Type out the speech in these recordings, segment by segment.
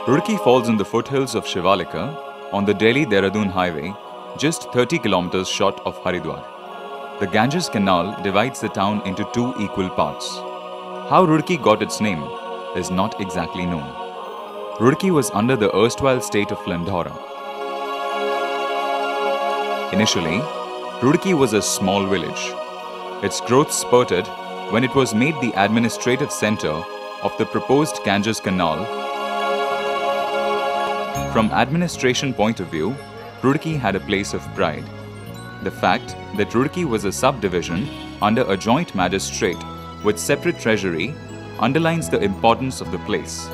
Roorkee falls in the foothills of Shivalika on the Delhi-Dehradun highway, just 30 kilometers short of Haridwar. The Ganges Canal divides the town into two equal parts. How Roorkee got its name is not exactly known. Roorkee was under the erstwhile state of Landhaura. Initially, Roorkee was a small village. Its growth spurted when it was made the administrative center of the proposed Ganges Canal. From administration point of view, Roorkee had a place of pride. The fact that Roorkee was a subdivision under a joint magistrate with separate treasury underlines the importance of the place.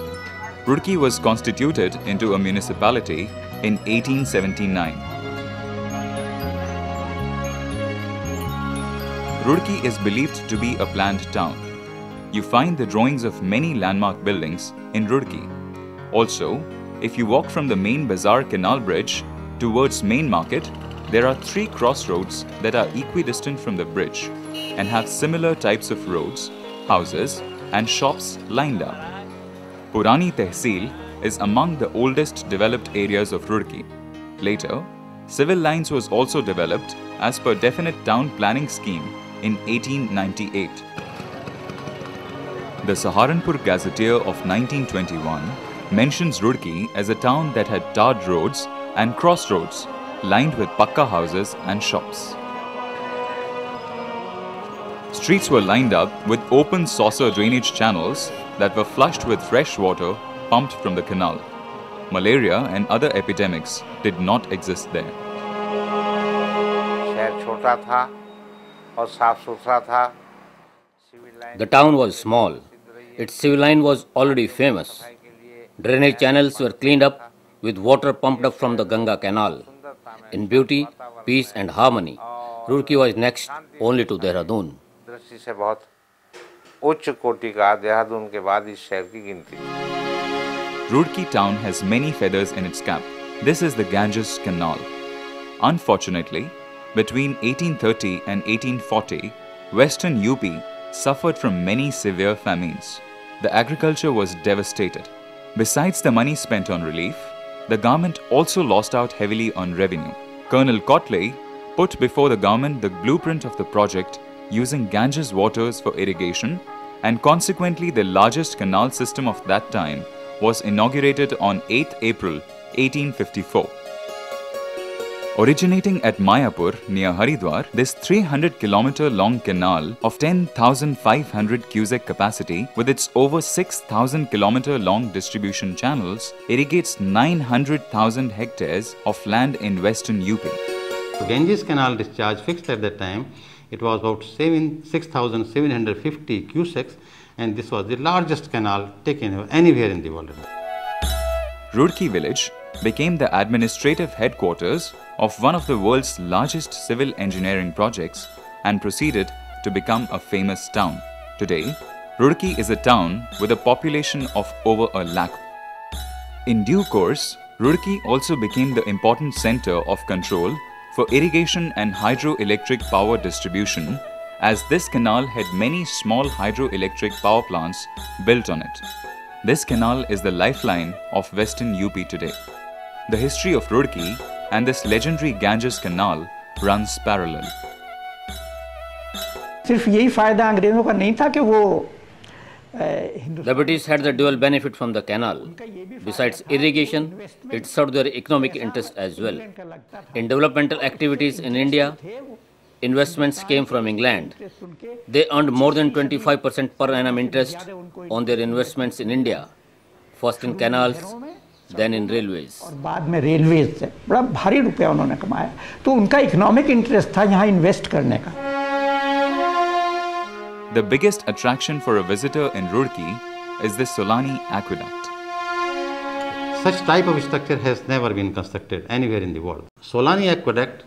Roorkee was constituted into a municipality in 1879. Roorkee is believed to be a planned town. You find the drawings of many landmark buildings in Roorkee. Also, if you walk from the main bazaar canal bridge towards main market, there are three crossroads that are equidistant from the bridge and have similar types of roads, houses and shops lined up. Purani Tehsil is among the oldest developed areas of Roorkee. Later, civil lines was also developed as per definite town planning scheme in 1898. The Saharanpur Gazetteer of 1921 mentions Roorkee as a town that had tarred roads and crossroads lined with pakka houses and shops. Streets were lined up with open saucer drainage channels that were flushed with fresh water pumped from the canal. Malaria and other epidemics did not exist there. The town was small. Its civil line was already famous. Drainage channels were cleaned up with water pumped up from the Ganga Canal. In beauty, peace and harmony, Roorkee was next only to Dehradun. Roorkee town has many feathers in its cap. This is the Ganges Canal. Unfortunately, between 1830 and 1840, Western UP suffered from many severe famines. The agriculture was devastated. Besides the money spent on relief, the government also lost out heavily on revenue. Colonel Kotley put before the government the blueprint of the project using Ganges waters for irrigation, and consequently the largest canal system of that time was inaugurated on 8th April 1854. Originating at Mayapur near Haridwar, this 300-kilometer long canal of 10,500 cubic capacity with its over 6,000-kilometer long distribution channels irrigates 900,000 hectares of land in western UP. The Ganges Canal discharge fixed at that time, it was about 6,750 cusecs, and this was the largest canal taken anywhere in the world. Roorkee village became the administrative headquarters of one of the world's largest civil engineering projects and proceeded to become a famous town. Today, Roorkee is a town with a population of over 1 lakh. In due course, Roorkee also became the important center of control for irrigation and hydroelectric power distribution, as this canal had many small hydroelectric power plants built on it. This canal is the lifeline of Western UP today. The history of Roorkee and this legendary Ganges Canal runs parallel. The British had the dual benefit from the canal. Besides irrigation, it served their economic interest as well. In developmental activities in India, investments came from England. They earned more than 25% per annum interest on their investments in India, first in canals, then in railways. The biggest attraction for a visitor in Roorkee is the Solani Aqueduct. Such type of structure has never been constructed anywhere in the world. Solani Aqueduct,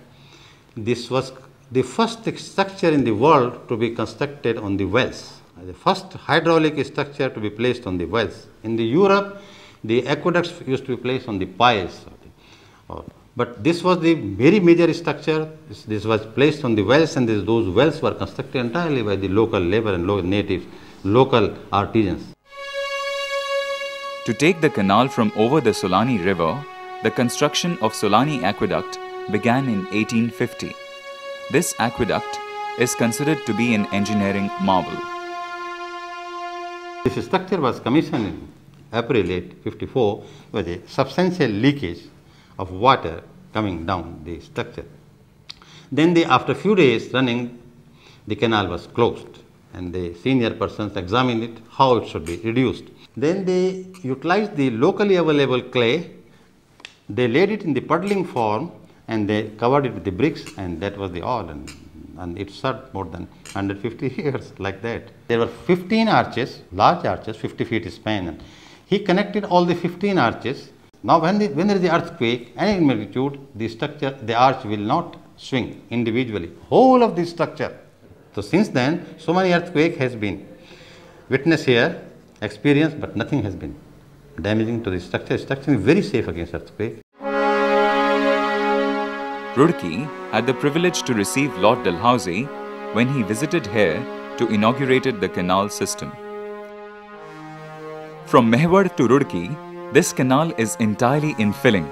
this was the first structure in the world to be constructed on the wells. The first hydraulic structure to be placed on the wells. In the Europe, the aqueducts used to be placed on the piles. But this was the very major structure. This was placed on the wells, and those wells were constructed entirely by the local labor and local artisans. To take the canal from over the Solani River, the construction of Solani Aqueduct began in 1850. This aqueduct is considered to be an engineering marvel. This structure was commissioned in April 1854 with a substantial leakage of water coming down the structure. Then after a few days running, the canal was closed and the senior persons examined it, how it should be reduced. Then they utilized the locally available clay, they laid it in the puddling form and they covered it with the bricks, and that was the all, and it served more than 150 years like that. There were 15 arches, large arches, 50 feet span, and he connected all the 15 arches. Now when there is the earthquake, any magnitude, the structure, the arch will not swing individually, whole of the structure. So since then, so many earthquake has been witnessed here, experienced, but nothing has been damaging to the structure. Structure is very safe against earthquake. Roorkee had the privilege to receive Lord Dalhousie when he visited here to inaugurate the canal system. From Mehwad to Roorkee, this canal is entirely in filling,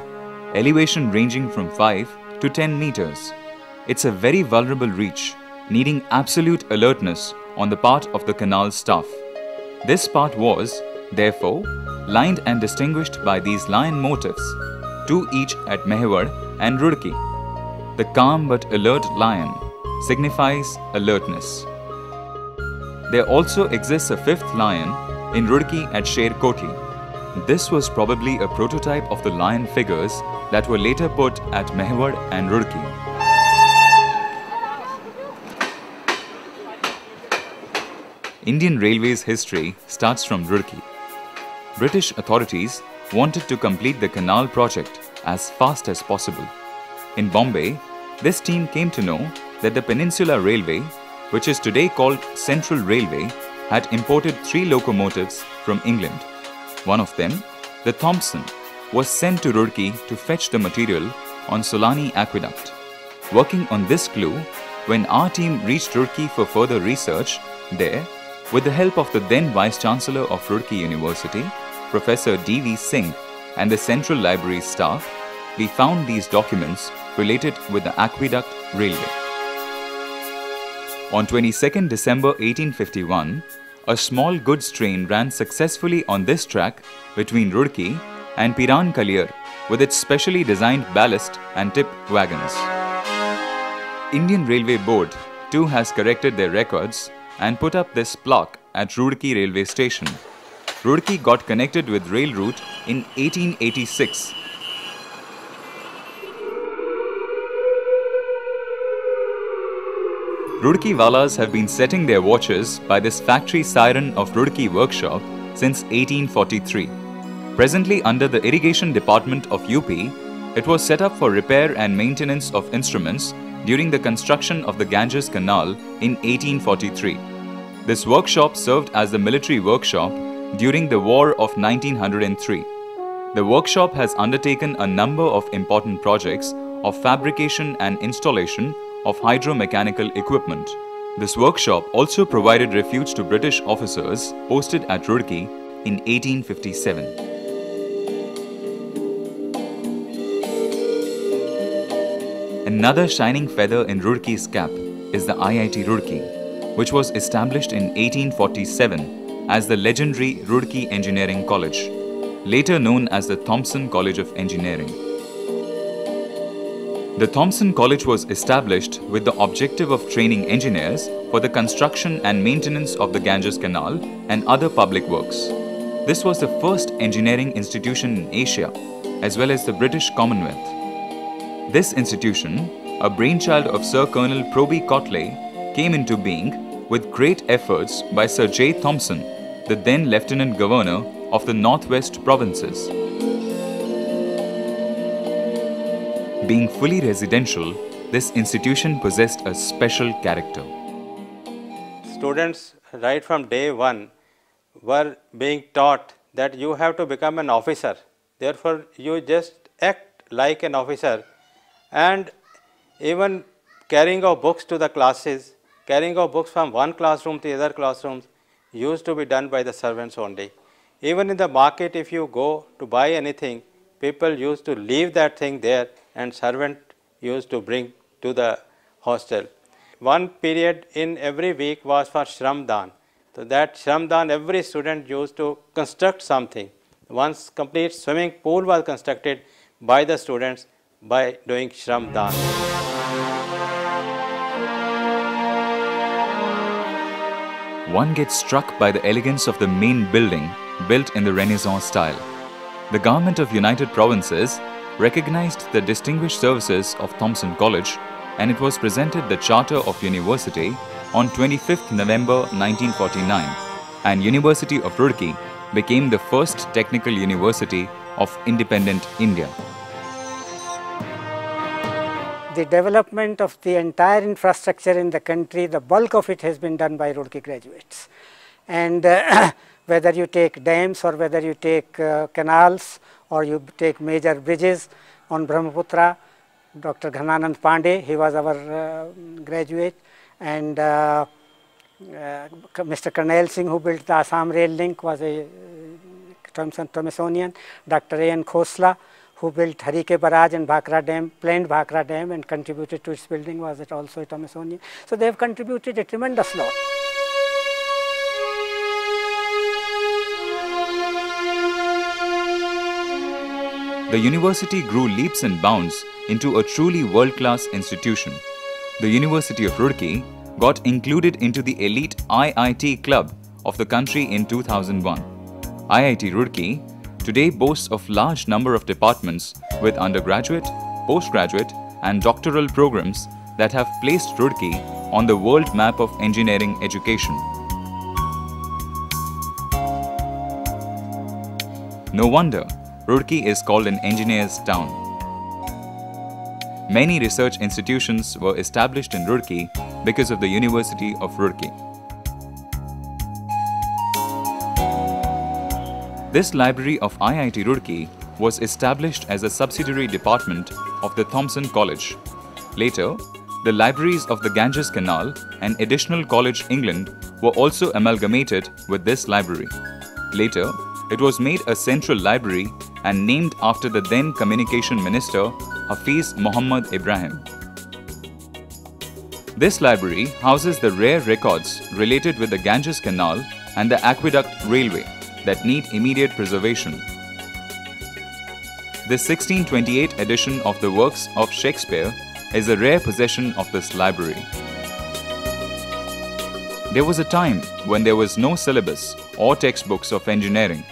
elevation ranging from 5 to 10 meters. It's a very vulnerable reach, needing absolute alertness on the part of the canal staff. This part was, therefore, lined and distinguished by these lion motifs, 2 each at Mehwad and Roorkee. The calm but alert lion signifies alertness. There also exists a 5th lion in Roorkee at Sher Koti. This was probably a prototype of the lion figures that were later put at Mehwad and Roorkee. Indian Railways history starts from Roorkee. British authorities wanted to complete the canal project as fast as possible. In Bombay, this team came to know that the Peninsular Railway, which is today called Central Railway, had imported 3 locomotives from England. One of them, the Thompson, was sent to Roorkee to fetch the material on Solani Aqueduct. Working on this clue, when our team reached Roorkee for further research, there, with the help of the then Vice-Chancellor of Roorkee University, Professor D.V. Singh, and the Central Library staff, we found these documents related with the Aqueduct Railway. On 22nd December 1851, a small goods train ran successfully on this track between Roorkee and Piran Kaliar with its specially designed ballast and tip wagons. Indian Railway Board too has corrected their records and put up this plaque at Roorkee railway station. Roorkee got connected with rail route in 1886. Roorkee Walas have been setting their watches by this factory siren of Roorkee workshop since 1843. Presently under the Irrigation Department of UP, it was set up for repair and maintenance of instruments during the construction of the Ganges Canal in 1843. This workshop served as the military workshop during the War of 1903. The workshop has undertaken a number of important projects of fabrication and installation of hydromechanical equipment. This workshop also provided refuge to British officers posted at Roorkee in 1857. Another shining feather in Roorkee's cap is the IIT Roorkee, which was established in 1847 as the legendary Roorkee Engineering College, later known as the Thompson College of Engineering. The Thompson College was established with the objective of training engineers for the construction and maintenance of the Ganges Canal and other public works. This was the first engineering institution in Asia, as well as the British Commonwealth. This institution, a brainchild of Sir Colonel Proby Cotley, came into being with great efforts by Sir J. Thompson, the then Lieutenant Governor of the Northwest Provinces. Being fully residential, this institution possessed a special character. Students right from day one were being taught that you have to become an officer. Therefore, you just act like an officer, and even carrying of books to the classes, carrying of books from one classroom to the other classrooms used to be done by the servants only. Even in the market, if you go to buy anything, people used to leave that thing there and servant used to bring to the hostel. One period in every week was for Shramdan. So that Shramdan, every student used to construct something. Once complete swimming pool was constructed by the students by doing Shramdan. One gets struck by the elegance of the main building built in the Renaissance style. The government of United Provinces recognized the distinguished services of Thompson College, and it was presented the Charter of University on 25th November 1949, and University of Roorkee became the first technical university of independent India. The development of the entire infrastructure in the country, the bulk of it has been done by Roorkee graduates. And whether you take dams or whether you take canals or you take major bridges on Brahmaputra, Dr. Ghananand Pandey, he was our graduate, and Mr. Karnail Singh, who built the Assam rail link, was a Thomasonian. Dr. A.N. Khosla, who built Harike Barrage and Bhakra Dam, planned Bhakra Dam and contributed to its building, was also a Thomasonian. So they have contributed a tremendous lot. The university grew leaps and bounds into a truly world-class institution. The University of Roorkee got included into the elite IIT club of the country in 2001. IIT Roorkee today boasts of large number of departments with undergraduate, postgraduate and doctoral programs that have placed Roorkee on the world map of engineering education. No wonder Roorkee is called an engineer's town. Many research institutions were established in Roorkee because of the University of Roorkee. This library of IIT Roorkee was established as a subsidiary department of the Thompson College. Later, the libraries of the Ganges Canal and Additional College England were also amalgamated with this library. Later, it was made a central library and named after the then Communication Minister Hafiz Muhammad Ibrahim. This library houses the rare records related with the Ganges Canal and the Aqueduct Railway that need immediate preservation. The 1628 edition of the works of Shakespeare is a rare possession of this library. There was a time when there was no syllabus or textbooks of engineering.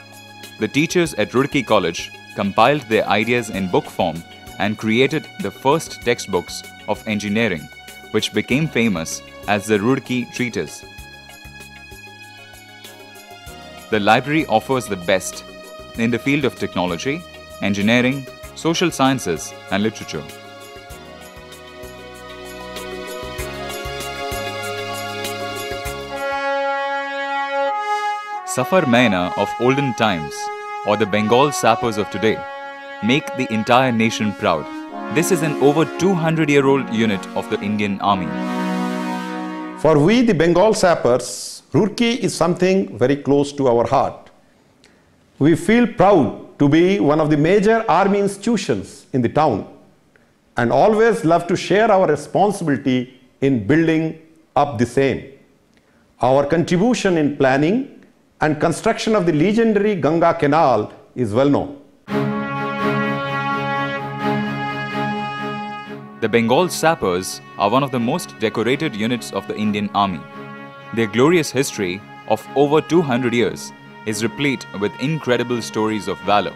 The teachers at Roorkee College compiled their ideas in book form and created the first textbooks of engineering, which became famous as the Roorkee Treatise. The library offers the best in the field of technology, engineering, social sciences and literature. Safar Maina of olden times, or the Bengal sappers of today, make the entire nation proud. This is an over 200-year-old unit of the Indian Army. For we, the Bengal sappers, Roorkee is something very close to our heart. We feel proud to be one of the major army institutions in the town and always love to share our responsibility in building up the same. Our contribution in planning and construction of the legendary Ganga Canal is well known. The Bengal sappers are one of the most decorated units of the Indian Army. Their glorious history of over 200 years is replete with incredible stories of valor.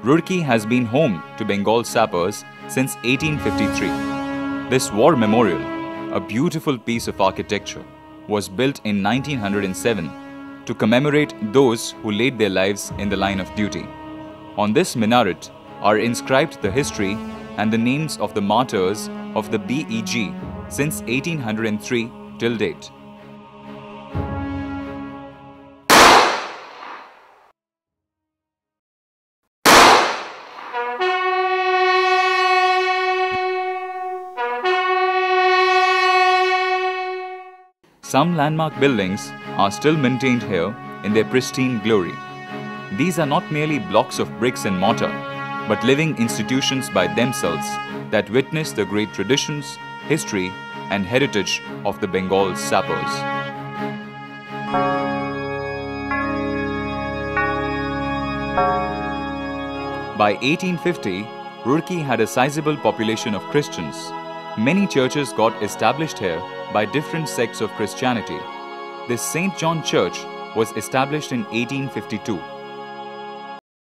Roorkee has been home to Bengal sappers since 1853. This war memorial, a beautiful piece of architecture, was built in 1907 to commemorate those who laid their lives in the line of duty. On this minaret are inscribed the history and the names of the martyrs of the BEG since 1803 till date. Some landmark buildings are still maintained here in their pristine glory. These are not merely blocks of bricks and mortar, but living institutions by themselves that witness the great traditions, history, and heritage of the Bengal sappers. By 1850, Roorkee had a sizable population of Christians. Many churches got established here by different sects of Christianity. The St. John Church was established in 1852.